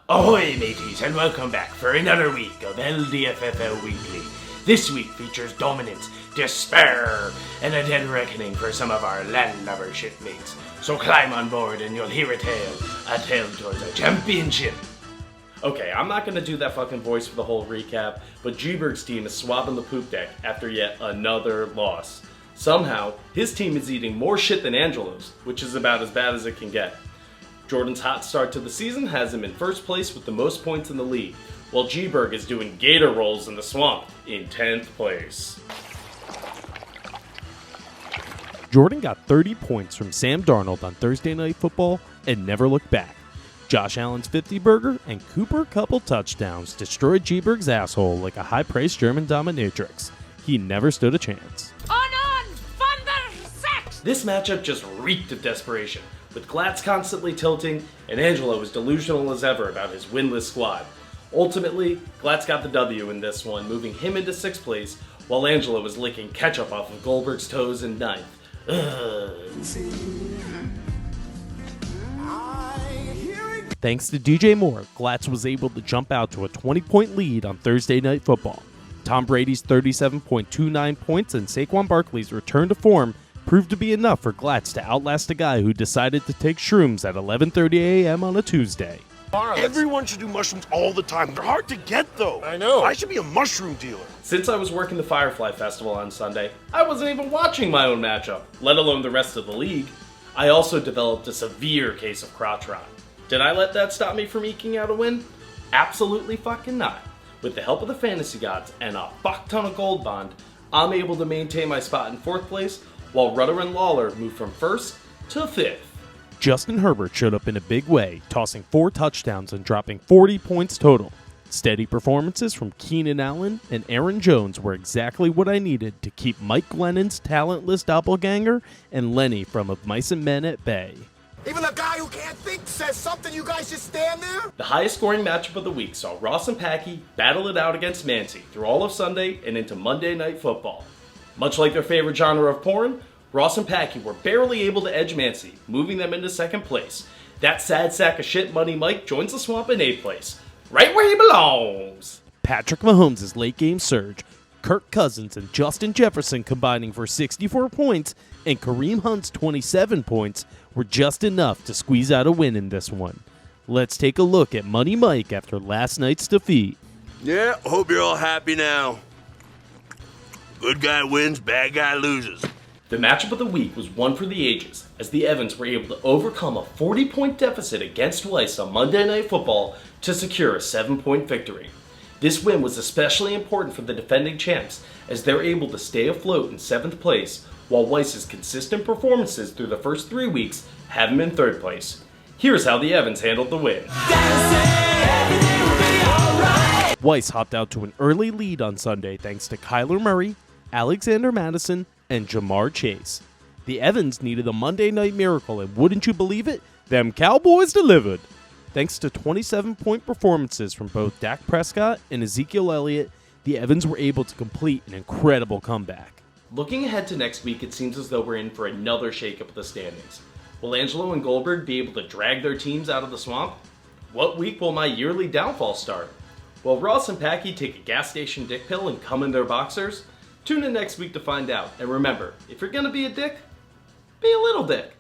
Ahoy mateys, and welcome back for another week of LDFFL Weekly. This week features dominance, despair, and a dead reckoning for some of our landlubber shipmates. So climb on board and you'll hear a tale towards a championship. Okay, I'm not gonna do that fucking voice for the whole recap, but G-Berg's team is swabbing the poop deck after yet another loss. Somehow, his team is eating more shit than Angelo's, which is about as bad as it can get. Jordan's hot start to the season has him in first place with the most points in the league, while G-Berg is doing gator rolls in the swamp in 10th place. Jordan got 30 points from Sam Darnold on Thursday Night Football and never looked back. Josh Allen's 50-burger and Cooper couple touchdowns destroyed G-Berg's asshole like a high-priced German dominatrix. He never stood a chance. On, thunder, sex! This matchup just reeked of desperation, with Glatz constantly tilting and Angelo was delusional as ever about his winless squad. Ultimately, Glatz got the W in this one, moving him into 6th place, while Angelo was licking ketchup off of Goldberg's toes in 9th. Thanks to DJ Moore, Glatz was able to jump out to a 20-point lead on Thursday Night Football. Tom Brady's 37.29 points and Saquon Barkley's return to form proved to be enough for Glatz to outlast a guy who decided to take shrooms at 11:30 a.m. on a Tuesday. Everyone should do mushrooms all the time. They're hard to get, though. I know. I should be a mushroom dealer. Since I was working the Firefly Festival on Sunday, I wasn't even watching my own matchup, let alone the rest of the league. I also developed a severe case of crotch rot. Did I let that stop me from eking out a win? Absolutely fucking not. With the help of the fantasy gods and a fuck ton of gold bond, I'm able to maintain my spot in 4th place, while Rudder and Lawler moved from 1st to 5th. Justin Herbert showed up in a big way, tossing 4 touchdowns and dropping 40 points total. Steady performances from Keenan Allen and Aaron Jones were exactly what I needed to keep Mike Glennon's talentless doppelganger and Lenny from Of Mice and Men at bay. Even the guy who can't think says something, you guys just stand there? The highest scoring matchup of the week saw Ross and Packy battle it out against Mancy through all of Sunday and into Monday Night Football. Much like their favorite genre of porn, Ross and Packy were barely able to edge Mancy, moving them into 2nd place. That sad sack of shit Money Mike joins the swamp in 8th place, right where he belongs. Patrick Mahomes' late-game surge, Kirk Cousins and Justin Jefferson combining for 64 points, and Kareem Hunt's 27 points were just enough to squeeze out a win in this one. Let's take a look at Money Mike after last night's defeat. Yeah, hope you're all happy now. Good guy wins, bad guy loses. The matchup of the week was one for the ages, as the Evans were able to overcome a 40-point deficit against Weiss on Monday Night Football to secure a 7-point victory. This win was especially important for the defending champs, as they're able to stay afloat in 7th place, while Weiss's consistent performances through the first 3 weeks have him in 3rd place. Here's how the Evans handled the win. Weiss hopped out to an early lead on Sunday thanks to Kyler Murray, Alexander Madison, and Jamar Chase. The Evans needed a Monday night miracle, and wouldn't you believe it? Them Cowboys delivered. Thanks to 27-point performances from both Dak Prescott and Ezekiel Elliott, the Evans were able to complete an incredible comeback. Looking ahead to next week, it seems as though we're in for another shakeup of the standings. Will Angelo and Goldberg be able to drag their teams out of the swamp? What week will my yearly downfall start? Will Ross and Packy take a gas station dick pill and come in their boxers? Tune in next week to find out. And remember, if you're gonna be a dick, be a little dick.